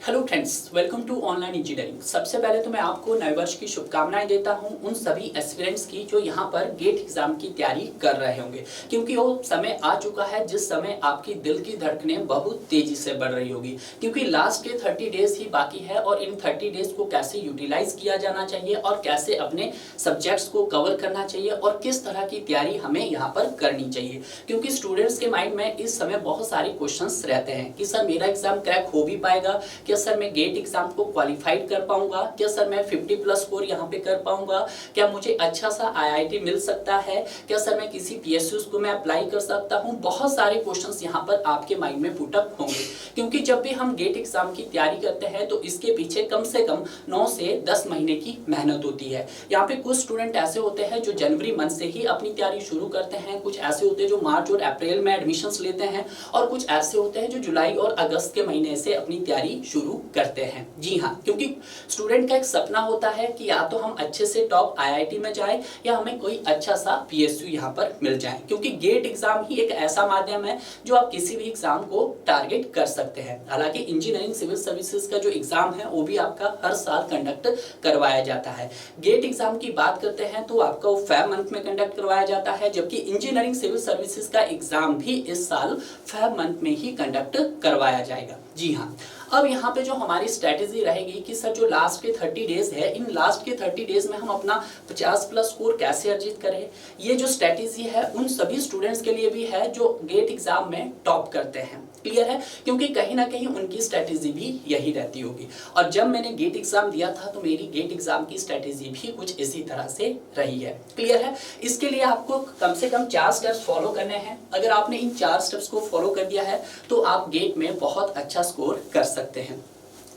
Hello friends, welcome to online engineering. सबसे पहले तो मैं आपको नए वर्ष की शुभकामनाएं देता हूं उन सभी एस्पिरेंट्स की जो यहां पर गेट एग्जाम की तैयारी कर रहे होंगे, क्योंकि वो समय आ चुका है जिस समय आपकी दिल की धड़कनें बहुत तेजी से बढ़ रही होगी, क्योंकि लास्ट के 30 डेज ही बाकी है और इन 30 डेज को कैसे यूटिलाइज किया जाना चाहिए और कैसे अपने सब्जेक्ट्स को कवर करना चाहिए और किस तरह की तैयारी हमें यहाँ पर करनी चाहिए। क्योंकि स्टूडेंट्स के माइंड में इस समय बहुत सारे क्वेश्चंस रहते हैं कि सर मेरा एग्जाम क्रैक हो भी पाएगा क्या, सर मैं गेट एग्जाम को क्वालिफाइड कर पाऊंगा क्या, सर मैं 50 प्लस स्कोर यहाँ पे कर पाऊंगा क्या, मुझे अच्छा सा आईआईटी मिल सकता है क्या, सर मैं किसी पीएसयूज को मैं अप्लाई कर सकता हूँ। बहुत सारे क्वेश्चंस यहाँ पर आपके माइंड में पुट अप होंगे, क्योंकि जब भी हम गेट एग्जाम की तैयारी करते हैं तो इसके पीछे कम से कम 9 से 10 महीने की मेहनत होती है। यहाँ पे कुछ स्टूडेंट ऐसे होते हैं जो जनवरी मंथ से ही अपनी तैयारी शुरू करते हैं, कुछ ऐसे होते हैं जो मार्च और अप्रैल में एडमिशंस लेते हैं और कुछ ऐसे होते हैं जो जुलाई और अगस्त के महीने से अपनी तैयारी शुरू करते हैं। जी हाँ, क्योंकि स्टूडेंट का एक सपना होता है कि या तो हम अच्छे से टॉप आईआईटी में जाएं या हमें कोई अच्छा सा पीएसयू यहाँ पर मिल जाए, क्योंकि गेट एग्जाम ही एक ऐसा माध्यम है जो आप किसी भी एग्जाम को टारगेट कर सकते हैं। हालांकि इंजीनियरिंग सिविल सर्विसेज का जो एग्जाम है वो भी आपका हर साल कंडक्ट करवाया जाता है। गेट एग्जाम की बात करते हैं तो आपका वो फेब मंथ में कंडक्ट करवाया जाता है, जबकि इंजीनियरिंग सिविल सर्विसेज का एग्जाम भी इस साल फेब मंथ में ही कंडक्ट करवाया जाएगा। जी हाँ, अब यहाँ पे जो हमारी स्ट्रेटेजी रहेगी कि सर जो लास्ट के 30 डेज है, इन लास्ट के 30 डेज में हम अपना 50 प्लस स्कोर कैसे अर्जित करें। ये जो स्ट्रेटेजी है उन सभी स्टूडेंट्स के लिए भी है जो गेट एग्जाम में टॉप करते हैं। क्लियर है, क्योंकि कहीं ना कहीं उनकी स्ट्रेटेजी भी यही रहती होगी। और जब मैंने गेट एग्जाम दिया था तो मेरी गेट एग्जाम की स्ट्रेटेजी भी कुछ इसी तरह से रही है। क्लियर है, इसके लिए आपको कम से कम 4 स्टेप्स फॉलो करने हैं। अगर आपने इन 4 स्टेप्स को फॉलो कर दिया है तो आप गेट में बहुत अच्छा स्कोर कर सकते हैं।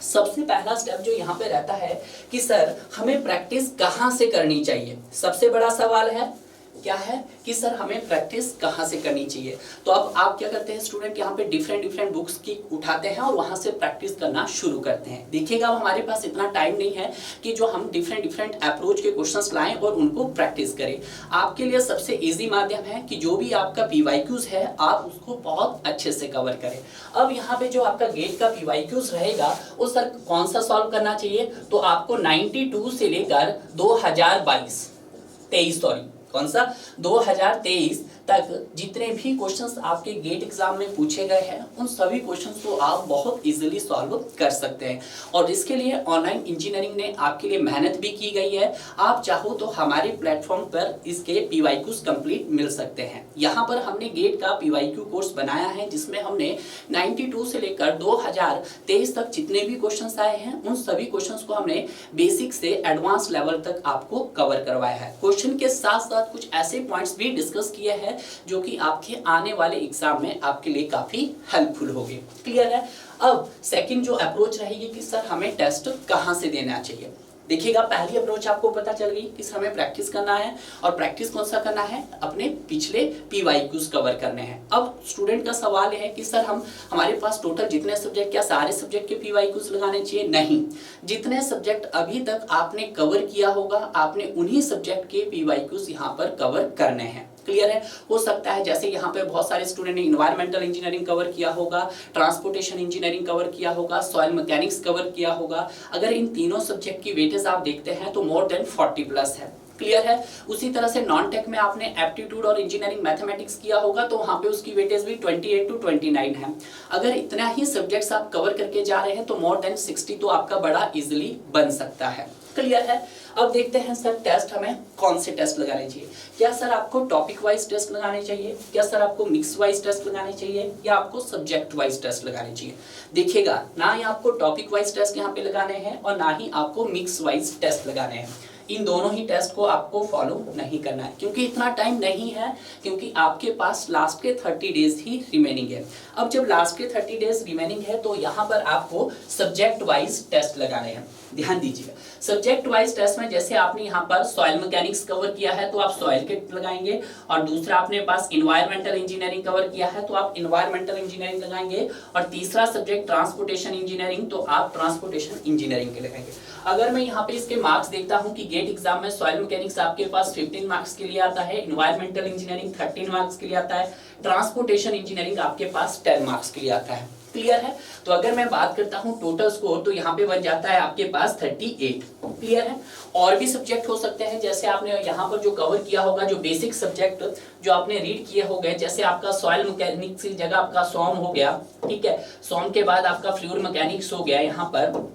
सबसे पहला स्टेप जो यहाँ पे रहता है कि सर हमें प्रैक्टिस कहाँ से करनी चाहिए। सबसे बड़ा सवाल है क्या है कि सर हमें प्रैक्टिस कहाँ से करनी चाहिए। तो अब आप क्या करते हैं, स्टूडेंट यहाँ पे डिफरेंट बुक्स की उठाते हैं और वहाँ से प्रैक्टिस करना शुरू करते हैं। देखिएगा, अब हमारे पास इतना टाइम नहीं है कि जो हम डिफरेंट अप्रोच के क्वेश्चंस लाएं और उनको प्रैक्टिस करें। आपके लिए सबसे ईजी माध्यम है कि जो भी आपका पीवाईक्यूज है आप उसको बहुत अच्छे से कवर करें। अब यहाँ पे जो आपका गेट का पीवाईक्यूज रहेगा वो सर कौन सा सॉल्व करना चाहिए, तो आपको 92 से लेकर 2023 कौन सा 2023 तक जितने भी क्वेश्चंस आपके गेट एग्जाम में पूछे गए हैं उन सभी क्वेश्चंस को आप बहुत इजीली सॉल्व कर सकते हैं। और इसके लिए ऑनलाइन इंजीनियरिंग ने आपके लिए मेहनत भी की गई है। आप चाहो तो हमारे प्लेटफॉर्म पर इसके पीवाईक्यूज कंप्लीट मिल सकते हैं। यहाँ पर हमने गेट का पीवाईक्यू कोर्स बनाया है जिसमें हमने 92 से लेकर 2023 तक जितने भी क्वेश्चंस आए हैं उन सभी क्वेश्चंस को हमने बेसिक से एडवांस लेवल तक आपको कवर करवाया है। क्वेश्चन के साथ साथ कुछ ऐसे पॉइंट्स भी डिस्कस किए हैं जो कि आपके आने वाले एग्जाम में आपके लिए काफी हेल्पफुल होगी। क्लियर है। अब सेकंड जो अप्रोच रहेगी कि सर हमें टेस्ट कहां से देना चाहिए। देखिएगा, पहली अप्रोच आपको पता चल गई कि हमें प्रैक्टिस करना है और प्रैक्टिस कौन सा करना है, अपने पिछले पीवाईक्यूज कवर करने हैं। अब स्टूडेंट का सवाल है कि सर हमारे पास टोटल जितने सब्जेक्ट, क्या सारे सब्जेक्ट के पीवाईक्यूज लगाने चाहिए। नहीं, जितने सब्जेक्ट अभी तक आपने कवर किया होगा आपने उन्हीं सब्जेक्ट के पीवाईक्यूज यहाँ पर कवर करने हैं। क्लियर है। हो सकता है जैसे यहाँ पे बहुत सारे स्टूडेंट ने इन्वायरमेंटल इंजीनियरिंग कवर किया होगा, ट्रांसपोर्टेशन इंजीनियरिंग कवर किया होगा, सॉइल मैकेनिक्स कवर किया होगा। अगर इन तीनों सब्जेक्ट की वेटेज आप देखते हैं तो मोर देन 40 प्लस है। क्लियर है। उसी तरह से नॉन टेक में आपने एप्टीट्यूड और इंजीनियरिंग मैथमेटिक्स किया होगा तो वहां पे उसकी वेटेज भी 28 to 29 है। अगर इतना ही सब्जेक्ट्स आप कवर करके जा रहे हैं तो मोर देन 60 तो आपका बड़ा इजीली बन सकता है। क्लियर है। अब देखते हैं सर टेस्ट हमें कौन से टेस्ट लगाने चाहिए। क्या सर आपको टॉपिक वाइज टेस्ट लगाने चाहिए, क्या सर आपको मिक्स वाइज टेस्ट लगाने चाहिए, या आपको सब्जेक्ट वाइज टेस्ट लगाने चाहिए। देखिएगा, ना ही आपको टॉपिक वाइज टेस्ट यहाँ पे लगाने हैं और ना ही आपको मिक्स वाइज टेस्ट लगाने हैं। इन दोनों ही टेस्ट को आपको फॉलो नहीं करना है क्योंकि इतना टाइम नहीं है, क्योंकि आपके पास लास्ट के 30 डेज ही रिमेनिंग है। अब जब लास्ट के 30 डेज रिमेनिंग है तो यहाँ पर आपको सब्जेक्ट वाइज टेस्ट लगाने हैं। ध्यान दीजिएगा, सब्जेक्ट वाइज टेस्ट में जैसे आपने यहाँ पर सॉइल मैकेनिक्स कवर किया है तो आप सॉइल के लगाएंगे, और दूसरा आपने पास इन्वायरमेंटल इंजीनियरिंग कवर किया है तो आप इन्वायरमेंटल इंजीनियरिंग लगाएंगे, और तीसरा सब्जेक्ट ट्रांसपोर्टेशन इंजीनियरिंग तो आप ट्रांसपोर्टेशन इंजीनियरिंग के लगाएंगे। अगर मैं यहाँ पे इसके मार्क्स देखता हूँ कि गेट एग्जाम में सॉइल मैकेनिक्स आपके पास 15 मार्क्स के लिए आता है, इन्वायरमेंटल इंजीनियरिंग 13 मार्क्स के लिए आता है, ट्रांसपोर्टेशन इंजीनियरिंग आपके पास 10 मार्क्स के लिए आता है। क्लियर है। तो अगर मैं बात करता हूं टोटल स्कोर तो यहाँ पे बन जाता है आपके पास 38। क्लियर है। और भी सब्जेक्ट हो सकते हैं, जैसे आपने यहाँ पर जो कवर किया होगा, जो बेसिक सब्जेक्ट जो आपने रीड किए हो गए, जैसे आपका सॉइल मैकेनिक्स की जगह आपका सॉम हो गया, ठीक है, सॉम के बाद आपका फ्लूइड मैकेनिक्स हो गया यहाँ पर,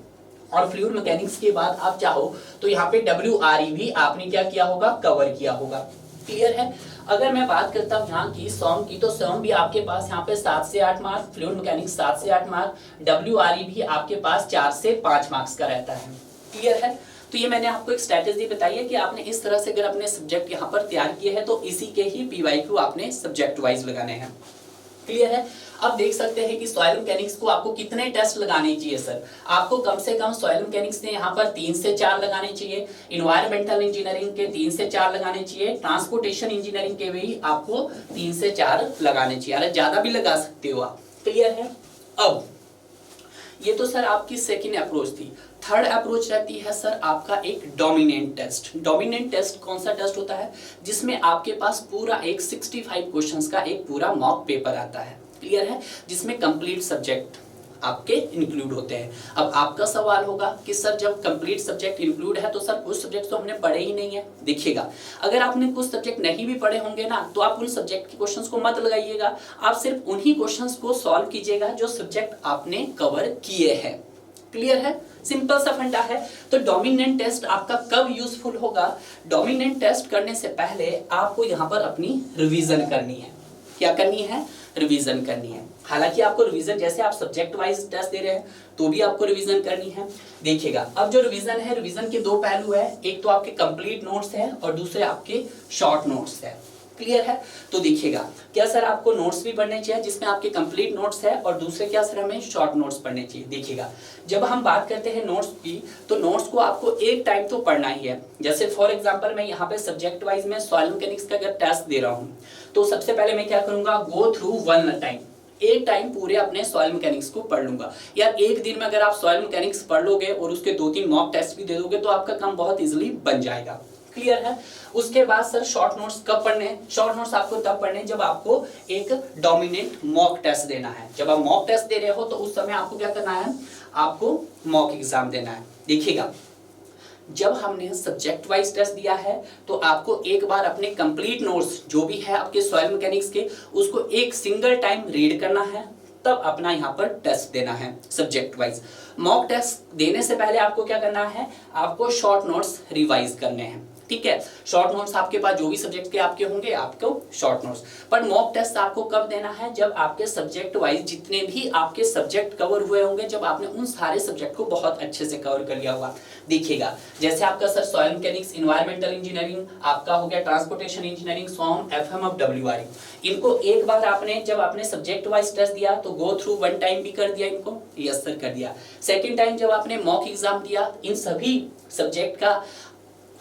और फ्लूइड मैकेनिक्स के बाद आप चाहो तो यहाँ पे WRE भी आपने क्या किया होगा, कवर किया होगा। क्लियर है। अगर मैं बात करता हूँ यहाँ की सॉम की, तो सॉम भी आपके पास यहाँ पे 7 से 8 मार्क, फ्लूइड मैकेनिक्स 7 से 8 मार्क, WRE भी आपके पास 4 से 5 मार्क्स का रहता है। क्लियर है। तो ये मैंने आपको एक स्ट्रेटेजी बताई है कि आपने इस तरह से अगर अपने सब्जेक्ट यहाँ पर तैयार किए हैं तो इसी के ही PYQ आपने सब्जेक्ट वाइज लगाने हैं। क्लियर है। अब देख सकते हैं कि सॉइल मैकेनिक्स को आपको कितने टेस्ट लगाने चाहिए सर। आपको कम से कम सॉइल मैकेनिक्स ने यहाँ पर 3 से 4 लगाने चाहिए, इन्वायरमेंटल इंजीनियरिंग के 3 से 4 लगाने चाहिए, ट्रांसपोर्टेशन इंजीनियरिंग के भी आपको 3 से 4 लगाने चाहिए, अरे ज्यादा भी लगा सकते हो आप। क्लियर है। अब ये तो सर आपकी सेकेंड अप्रोच थी। थर्ड अप्रोच रहती है सर आपका एक डोमिनेंट टेस्ट। डोमिनेंट टेस्ट कौन सा टेस्ट होता है, जिसमें आपके पास पूरा एक 65 क्वेश्चंस का एक पूरा मॉक पेपर आता है। क्लियर है। जिसमें कंप्लीट सब्जेक्ट आपके इंक्लूड होते हैं। अब आपका सवाल होगा कि सर जब कंप्लीट सब्जेक्ट इंक्लूड है तो सर कुछ सब्जेक्ट तो हमने पढ़े ही नहीं है। देखिएगा, अगर आपने कुछ सब्जेक्ट नहीं भी पढ़े होंगे ना, तो आप उन सब्जेक्ट के क्वेश्चंस को मत लगाइएगा, आप सिर्फ उन्हीं क्वेश्चंस को सॉल्व कीजिएगा जो सब्जेक्ट आपने कवर किए हैं। क्लियर है। सिंपल सा फंडा है। तो डोमिनेंट टेस्ट आपका कब यूजफुल होगा, डोमिनेंट टेस्ट करने से पहले आपको यहाँ पर अपनी रिवीजन करनी है। क्या करनी है, रिवीजन करनी है। हालांकि आपको रिवीजन जैसे आप सब्जेक्ट वाइज टेस्ट दे रहे हैं तो भी आपको रिवीजन करनी है। देखिएगा, अब जो रिवीजन है, रिवीजन के दो पहलू है, एक तो आपके कंप्लीट नोट्स है और दूसरे आपके शॉर्ट नोट्स है। क्लियर है। तो देखिएगा, क्या सर आपको नोट्स भी पढ़ने चाहिए जिसमें आपके कंप्लीट नोट्स है, और दूसरे क्या सर हमें शॉर्ट नोट्स पढ़ने चाहिए। देखिएगा, जब हम बात करते हैं नोट्स की, तो नोट्स को आपको एक टाइम तो पढ़ना ही है। जैसे फॉर एग्जांपल मैं यहाँ पे सब्जेक्ट वाइज में सॉइल मैकेनिक्स का अगर टेस्ट दे रहा हूँ, तो सबसे पहले मैं क्या करूंगा, गो थ्रू वन टाइम, एक टाइम पूरे अपने सॉइल मैकेनिक्स को पढ़ लूंगा। यार एक दिन में अगर आप सॉइल मैकेनिक्स पढ़ लोगे और उसके 2-3 मॉक टेस्ट भी दे दोगे तो आपका काम बहुत इजीली बन जाएगा। क्लियर है। उसके बाद सर शॉर्ट नोट्स कब पढ़ने हैं, शॉर्ट नोट्स आपको तब पढ़ने हैं जब आपको एक डोमिनेंट मॉक टेस्ट देना है। जब आप मॉक टेस्ट दे रहे हो तो उस समय आपको क्या करना है, आपको मॉक एग्जाम देना है। देखिएगा, जब हमने सब्जेक्ट वाइज टेस्ट दिया है तो आपको एक बार अपने कंप्लीट नोट्स जो भी है आपके सॉइल मैकेनिक्स के, उसको एक सिंगल टाइम रीड करना है, तब अपना यहाँ पर टेस्ट देना है सब्जेक्ट वाइज। मॉक टेस्ट देने से पहले आपको क्या करना है, आपको शॉर्ट नोट्स रिवाइज करने हैं। ठीक है, शॉर्ट नोट्स आपके पास जो भी सब्जेक्ट के आपके होंगे, आपको शॉर्ट नोट्स। पर मॉक टेस्ट आपको कब देना है, जब आपके सब्जेक्ट वाइज जितने भी आपके सब्जेक्ट कवर हुए होंगे, जब आपने उन सारे सब्जेक्ट को बहुत अच्छे से कवर कर लिया होगा। देखिएगा, जैसे आपका sir soil mechanics, environmental engineering आपका हो गया, ट्रांसपोर्टेशन इंजीनियरिंग, सॉम, FM और WRE, इनको एक बार आपने जब आपने सब्जेक्ट वाइज टेस्ट दिया तो गो थ्रू वन टाइम भी कर दिया इनको, यस सर कर दिया। सेकेंड टाइम जब आपने मॉक एग्जाम दिया, इन सभी सब्जेक्ट का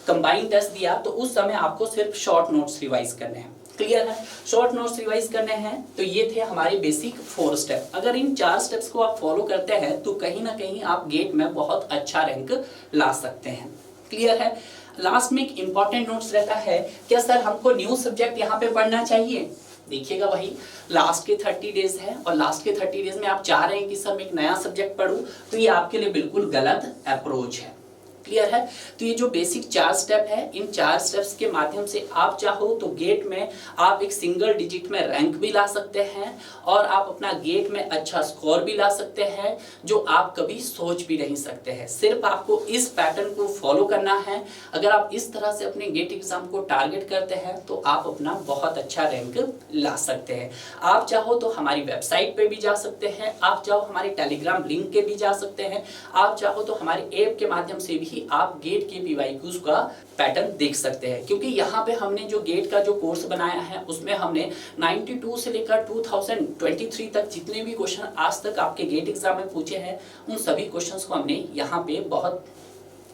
कंबाइन टेस्ट दिया, तो उस समय आपको सिर्फ शॉर्ट नोट्स रिवाइज करने हैं। क्लियर है। शॉर्ट नोट्स रिवाइज करने हैं। तो ये थे हमारे बेसिक 4 स्टेप। अगर इन 4 स्टेप्स को आप फॉलो करते हैं तो कहीं ना कहीं आप गेट में बहुत अच्छा रैंक ला सकते हैं। क्लियर है। लास्ट में एक इंपॉर्टेंट नोट्स रहता है, क्या सर हमको न्यू सब्जेक्ट यहाँ पे पढ़ना चाहिए। देखिएगा, वही लास्ट के 30 डेज है और लास्ट के 30 डेज में आप चाह रहे हैं कि सर मैं एक नया सब्जेक्ट पढूं, तो ये आपके लिए बिल्कुल गलत अप्रोच है। क्लियर है। तो ये जो बेसिक 4 स्टेप है, इन 4 स्टेप्स के माध्यम से आप चाहो तो गेट में आप एक सिंगल डिजिट में रैंक भी ला सकते हैं और आप अपना गेट में अच्छा स्कोर भी ला सकते हैं, जो आप कभी सोच भी नहीं सकते हैं। सिर्फ आपको इस पैटर्न को फॉलो करना है। अगर आप इस तरह से अपने गेट एग्जाम को टारगेट करते हैं तो आप अपना बहुत अच्छा रैंक ला सकते हैं। आप चाहो तो हमारी वेबसाइट पे भी जा सकते हैं, आप चाहो हमारे टेलीग्राम लिंक के भी जा सकते हैं, आप चाहो तो हमारे ऐप के माध्यम से भी आप गेट के PYQs का पैटर्न देख सकते हैं। क्योंकि यहाँ पे हमने जो गेट का जो कोर्स बनाया है उसमें हमने 92 से लेकर 2023 तक जितने भी क्वेश्चन आज तक आपके गेट एग्जाम में पूछे हैं, उन सभी क्वेश्चंस को हमने यहाँ पे बहुत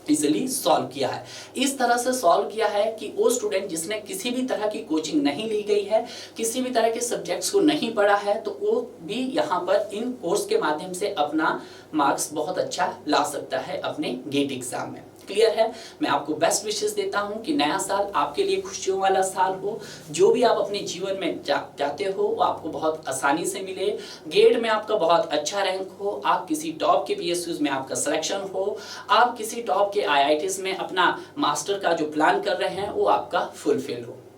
इजिली सॉल्व किया है। इस तरह से सॉल्व किया है कि वो स्टूडेंट जिसने किसी भी तरह की कोचिंग नहीं ली गई है, किसी भी तरह के सब्जेक्ट्स को नहीं पढ़ा है, तो वो भी यहाँ पर इन कोर्स के माध्यम से अपना मार्क्स बहुत अच्छा ला सकता है अपने गेट एग्जाम में। क्लियर है? मैं आपको बेस्ट विशेस देता हूं कि नया साल आपके लिए खुशियों वाला साल हो। जो भी आप अपने जीवन में चाहते हो वो आपको बहुत आसानी से मिले। गेट में आपका बहुत अच्छा रैंक हो, आप किसी टॉप के पीएसयूज में आपका सिलेक्शन हो, आप किसी टॉप के आईआईटीज में अपना मास्टर का जो प्लान कर रहे हैं वो आपका फुलफिल हो।